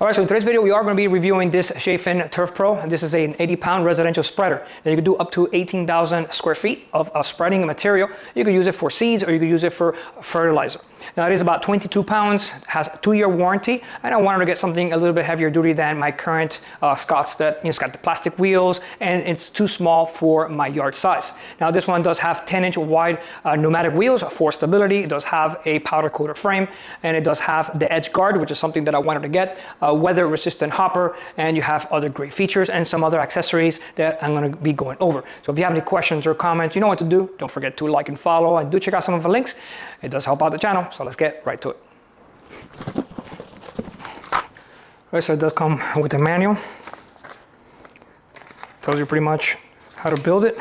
All right, so in today's video, we are going to be reviewing this Chapin TurfPro. This is an 80-pound residential spreader that you can do up to 18,000 square feet of spreading material. You can use it for seeds or you can use it for fertilizer. Now it is about 22 pounds, has a 2-year warranty, and I wanted to get something a little bit heavier duty than my current Scots that it's got the plastic wheels and it's too small for my yard size. Now this one does have 10-inch wide pneumatic wheels for stability. It does have a powder coated frame, and it does have the edge guard, which is something that I wanted to get, weather resistant hopper, and you have other great features and some other accessories that I'm going to be going over. So if you have any questions or comments, you know what to do. Don't forget to like and follow, and do check out some of the links. It does help out the channel. So let's get right to it. Alright, so it does come with a manual. Tells you pretty much how to build it.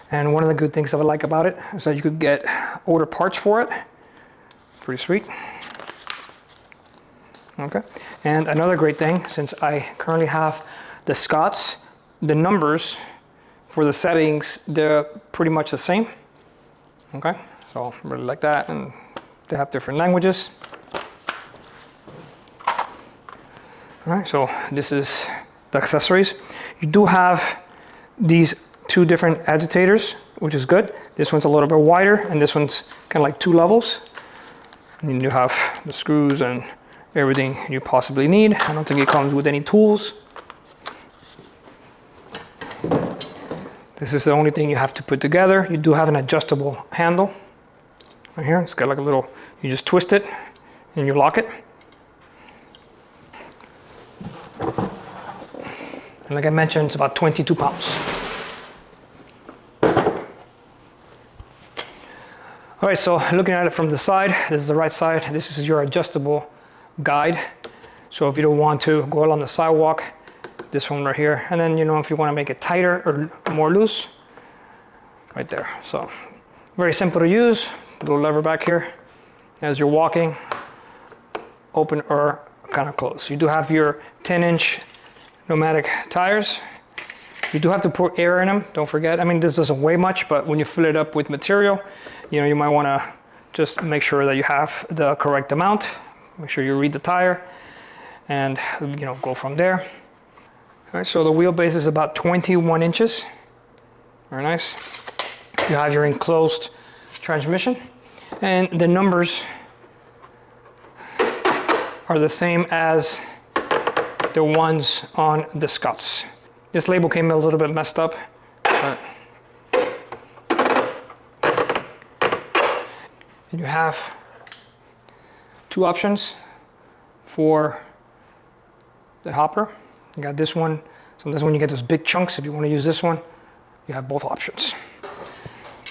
And one of the good things that I like about it is that you could get order parts for it. Pretty sweet. Okay. And another great thing, since I currently have the Scots, the numbers for the settings, they're pretty much the same. Okay. So I really like that, and they have different languages. All right, so this is the accessories. You do have these two different agitators, which is good. This one's a little bit wider, and this one's kind of like 2 levels. And you have the screws and everything you possibly need. I don't think it comes with any tools. This is the only thing you have to put together. You do have an adjustable handle. Right here, it's got like a little, you just twist it and you lock it. And like I mentioned, it's about 22 pounds. All right, so looking at it from the side, this is the right side. This is your adjustable guide. So if you don't want to go along the sidewalk, this one right here. And then, you know, if you want to make it tighter or more loose, right there. So very simple to use. Little lever back here as you're walking, open or kind of close. You do have your 10-inch pneumatic tires. You do have to put air in them, don't forget. I mean, this doesn't weigh much, but when you fill it up with material, you know, you might want to just make sure that you have the correct amount. Make sure you read the tire and, you know, go from there. All right, so the wheelbase is about 21 inches. Very nice. You have your enclosed transmission, and the numbers are the same as the ones on the Scots. This label came a little bit messed up, but and you have 2 options for the hopper. You got this one. Sometimes when you get those big chunks, if you want to use this one, you have both options.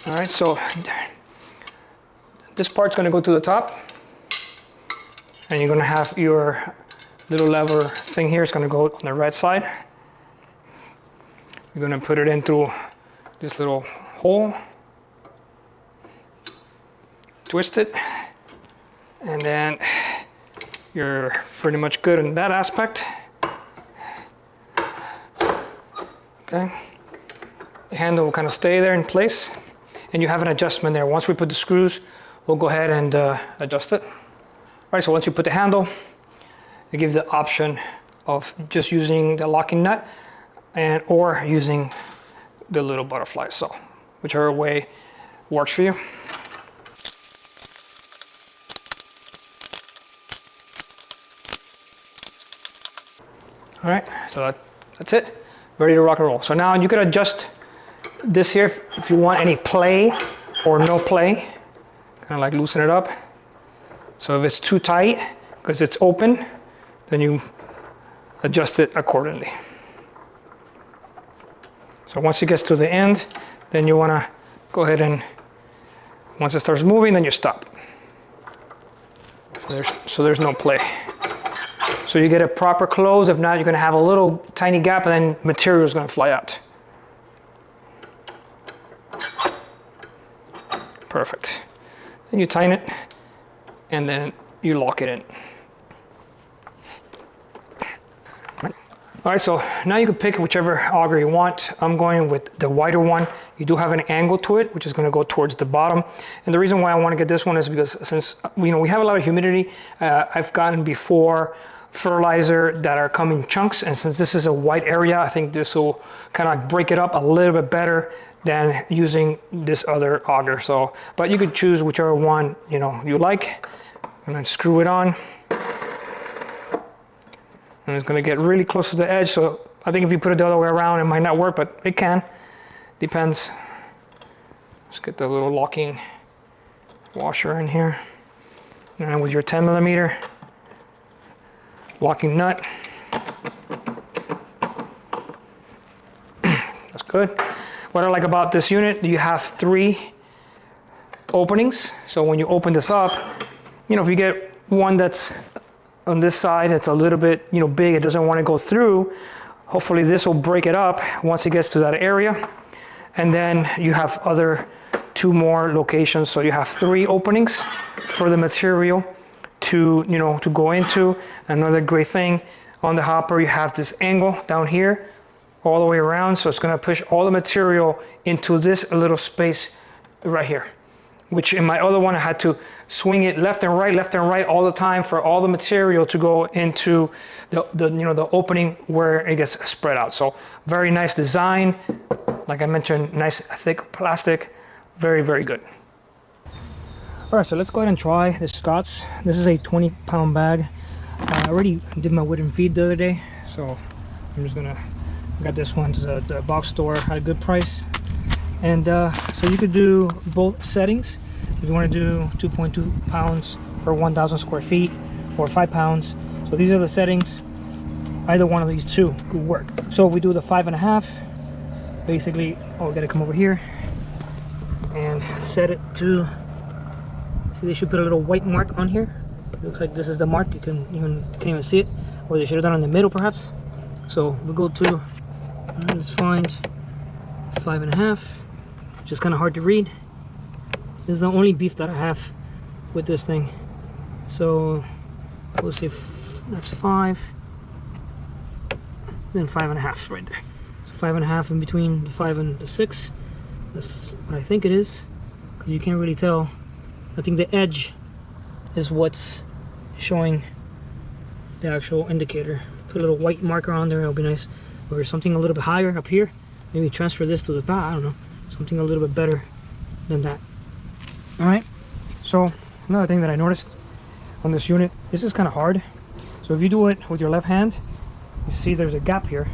All right, so this part's going to go to the top, and you're going to have your little lever thing here. It's going to go on the right side. You're going to put it into this little hole, twist it, and then you're pretty much good in that aspect. Okay, the handle will kind of stay there in place, and you have an adjustment there. Once we put the screws, we'll go ahead and adjust it. All right, so once you put the handle, it gives the option of just using the locking nut and or using the little butterfly. So whichever way works for you. All right, so that's it. Ready to rock and roll. So now you can adjust this here if you want any play or no play. Kind of like loosen it up. So if it's too tight, because it's open, then you adjust it accordingly. So once it gets to the end, then you want to go ahead and, once it starts moving, then you stop. So there's no play. So you get a proper close. If not, you're going to have a little tiny gap, and then material is going to fly out. Perfect. Then you tighten it, and then you lock it in. All right, so now you can pick whichever auger you want. I'm going with the wider one. You do have an angle to it, which is going to go towards the bottom. And the reason why I want to get this one is because since we have a lot of humidity, I've gotten before fertilizer that are coming in chunks, and since this is a wide area, I think this will kind of break it up a little bit better than using this other auger. So, but you could choose whichever one you like, and then screw it on. And it's going to get really close to the edge, so I think if you put it the other way around, it might not work, but it can. Depends. Let's get the little locking washer in here. And with your 10 millimeter locking nut. That's good. What I like about this unit, you have 3 openings. So when you open this up, if you get one that's on this side, it's a little bit big, it doesn't want to go through, hopefully this will break it up once it gets to that area. And then you have other 2 more locations, so you have 3 openings for the material to to go into. Another great thing on the hopper, you have this angle down here all the way around, so it's going to push all the material into this little space right here, which in my other one I had to swing it left and right all the time for all the material to go into the opening where it gets spread out. So very nice design, like I mentioned, nice thick plastic, very, very good. All right, so let's go ahead and try the Scott's. This is a 20-pound bag. I already did my wooden feed the other day, so I'm just gonna got this one to the box store at a good price. And so you could do both settings. If you want to do 2.2 pounds per 1,000 square feet or 5 pounds. So these are the settings. Either one of these 2 could work. So if we do the 5.5, basically, we gotta come over here and set it to, see, they should put a little white mark on here. It looks like this is the mark. You can't even see it. Or they should have done it in the middle perhaps. So we'll go to, let's find 5.5. Which is kind of hard to read. This is the only beef that I have with this thing. So we'll see if that's 5. Then 5.5 right there. So 5.5 in between the 5 and the 6. That's what I think it is, because you can't really tell. I think the edge is what's showing the actual indicator. Put a little white marker on there, it'll be nice. Or something a little bit higher up here. Maybe transfer this to the top, I don't know. Something a little bit better than that. All right, so another thing that I noticed on this unit, this is kind of hard. So if you do it with your left hand, you see there's a gap here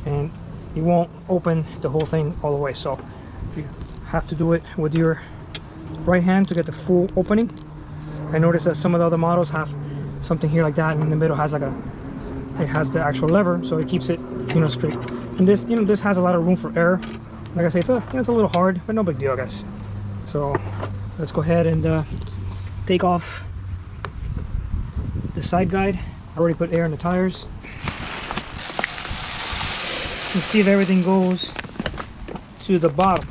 and you won't open the whole thing all the way. So if you have to do it with your right hand to get the full opening. I noticed that some of the other models have something here like that, and in the middle has like it has the actual lever, so it keeps it straight. And this this has a lot of room for error. Like I say, it's a little hard, but no big deal, guys. So let's go ahead and take off the side guide. I already put air in the tires. You can see that everything goes to the bottom.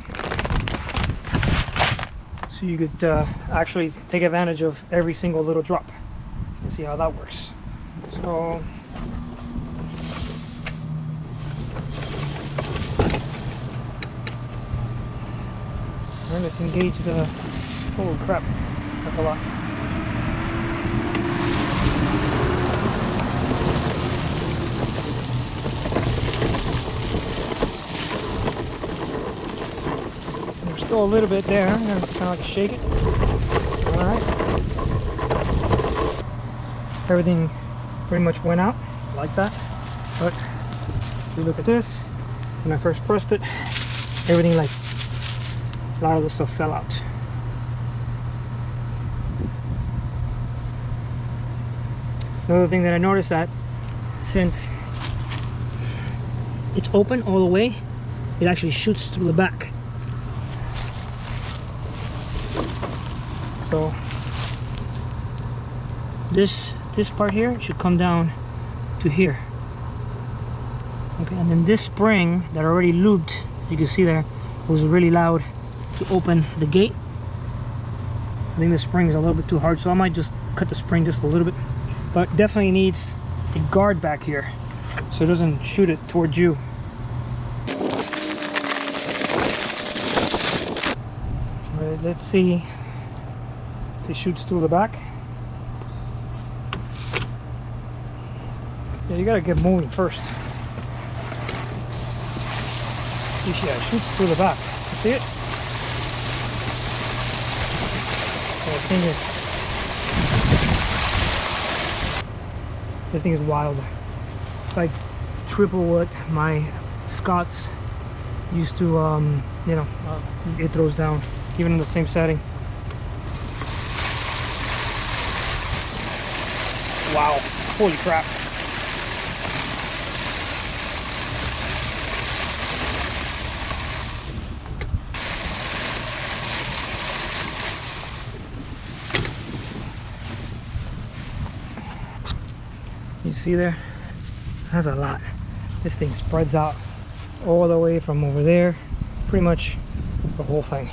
So you could actually take advantage of every single little drop and see how that works. So let's engage the, holy crap, that's a lot. There's still a little bit there, I'm gonna kind of like shake it. Alright. Everything pretty much went out like that. But if you look at this, when I first pressed it, everything like a lot of the stuff fell out. Another thing that I noticed, that since it's open all the way, it actually shoots through the back. So this part here should come down to here. Okay, and then this spring that already lubed, you can see there, was really loud to open the gate. I think the spring is a little bit too hard, so I might just cut the spring just a little bit, but definitely needs a guard back here so it doesn't shoot it towards you. Alright, let's see if it shoots through the back. Yeah, you gotta get moving first. Yeah, it shoots through the back. You see it? This thing is wild. It's like triple what my Scots used to, you know, it throws down, even in the same setting. Wow, holy crap. You see there? That's a lot. This thing spreads out all the way from over there, pretty much the whole thing.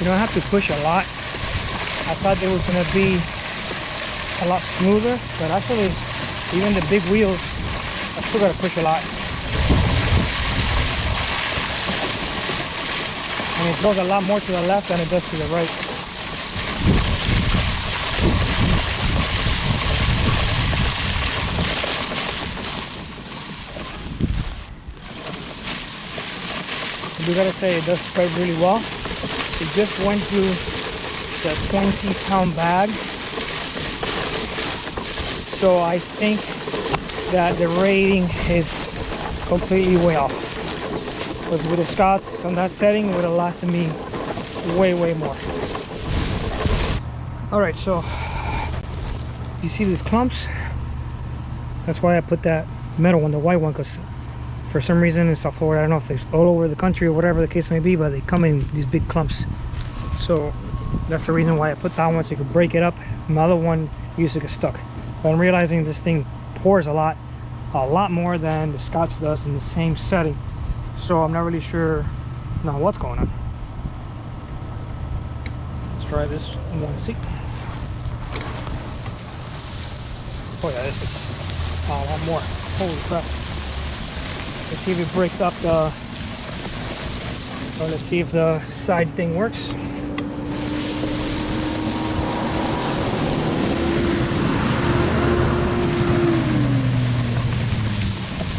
You don't have to push a lot. I thought it was going to be a lot smoother, but actually even the big wheels, I still got to push a lot. And it goes a lot more to the left than it does to the right. We gotta say it does spread really well. It just went through the 20-pound bag, so I think that the rating is completely way off. Because with the Scots on that setting, it would have lasted me way more. All right, so you see these clumps? That's why I put that metal one, the white one, because for some reason in South Florida, I don't know if it's all over the country or whatever the case may be, but they come in these big clumps. So that's the reason why I put that one, so you could break it up. My other one used to get stuck. But I'm realizing this thing pours a lot more than the Scots does in the same setting. So I'm not really sure now what's going on. Let's try this one, see. Oh yeah, this is a lot more. Holy crap. Let's see if it breaks up the, or let's see if the side thing works.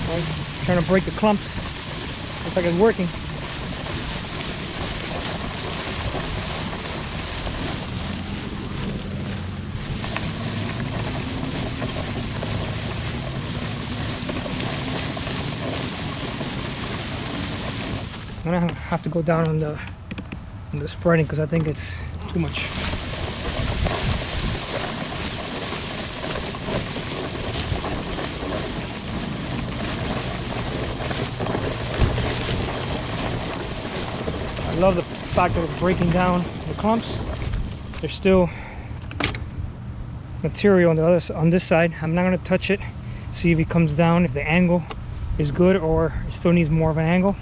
Right. Trying to break the clumps. Looks like it's working. I'm gonna have to go down on the spreading because I think it's too much. I love the fact that it's breaking down the clumps. There's still material on the other, on this side. I'm not gonna touch it. See if it comes down, if the angle is good or it still needs more of an angle.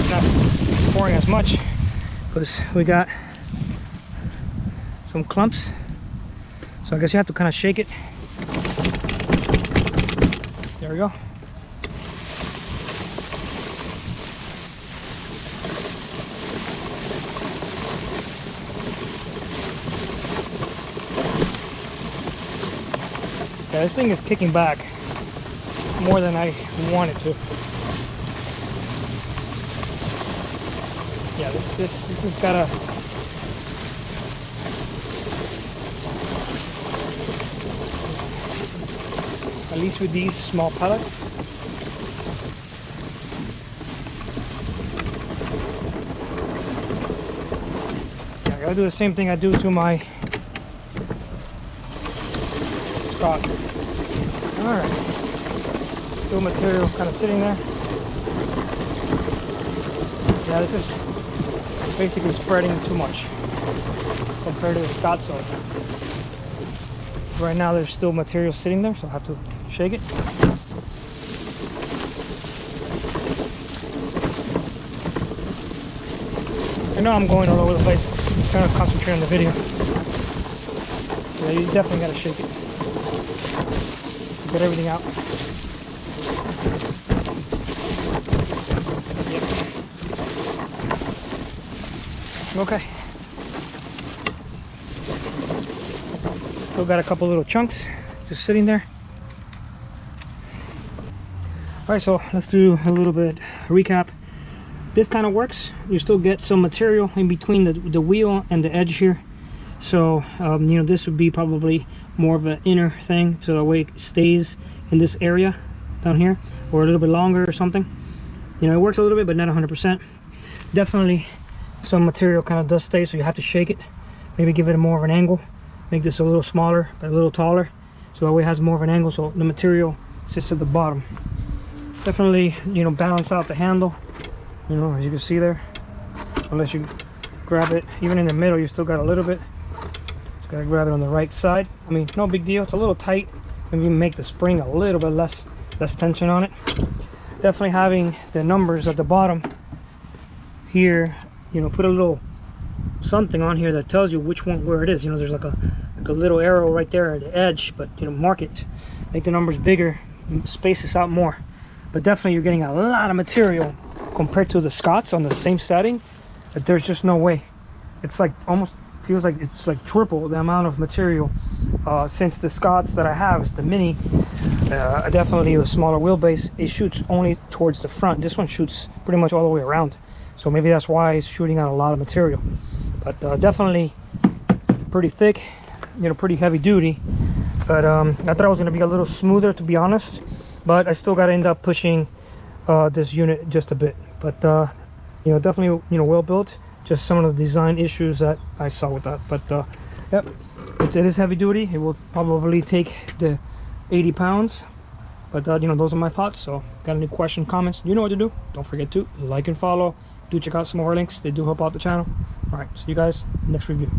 Not pouring as much because we got some clumps, so I guess you have to kind of shake it. There we go. Yeah, this thing is kicking back more than I want it to. Yeah, this has got a at least with these small pellets. Yeah, I gotta do the same thing I do to my Scott. Alright. Still material kind of sitting there. Yeah, this is basically spreading too much compared to the Scott sword. Right now there's still material sitting there, so I have to shake it. I know I'm going all over the place. I'm trying to concentrate on the video. Yeah, you definitely gotta shake it. Get everything out. Yep. Okay. Still got a couple little chunks just sitting there. All right, so let's do a little bit recap. This kind of works. You still get some material in between the wheel and the edge here. So you know, this would be probably more of an inner thing, so the way it stays in this area down here, or a little bit longer or something. You know, it works a little bit, but not 100%. Definitely some material kind of does stay, so you have to shake it. Maybe give it more of an angle. Make this a little smaller, but a little taller, so that way it has more of an angle, so the material sits at the bottom. Definitely, you know, balance out the handle. You know, as you can see there, unless you grab it even in the middle, you still got a little bit. Just gotta grab it on the right side. I mean, no big deal. It's a little tight. Maybe make the spring a little bit less tension on it. Definitely having the numbers at the bottom here, you know, put a little something on here that tells you which one where it is. You know, there's like a little arrow right there at the edge, but you know, mark it, make the numbers bigger, space this out more. But definitely you're getting a lot of material compared to the Scots on the same setting, that there's just no way. It's like almost feels like it's like triple the amount of material, since the Scots that I have is the mini, definitely a smaller wheelbase. It shoots only towards the front. This one shoots pretty much all the way around, so maybe that's why it's shooting out a lot of material. But definitely pretty thick, you know, pretty heavy duty. But I thought it was going to be a little smoother, to be honest, but I still got to end up pushing this unit just a bit. But you know, definitely, you know, well built. Just some of the design issues that I saw with that. But yep, it is heavy duty. It will probably take the 80 pounds. But you know, those are my thoughts. So got any questions, comments, you know what to do. Don't forget to like and follow. Do check out some more links. They do help out the channel. All right, see you guys next review.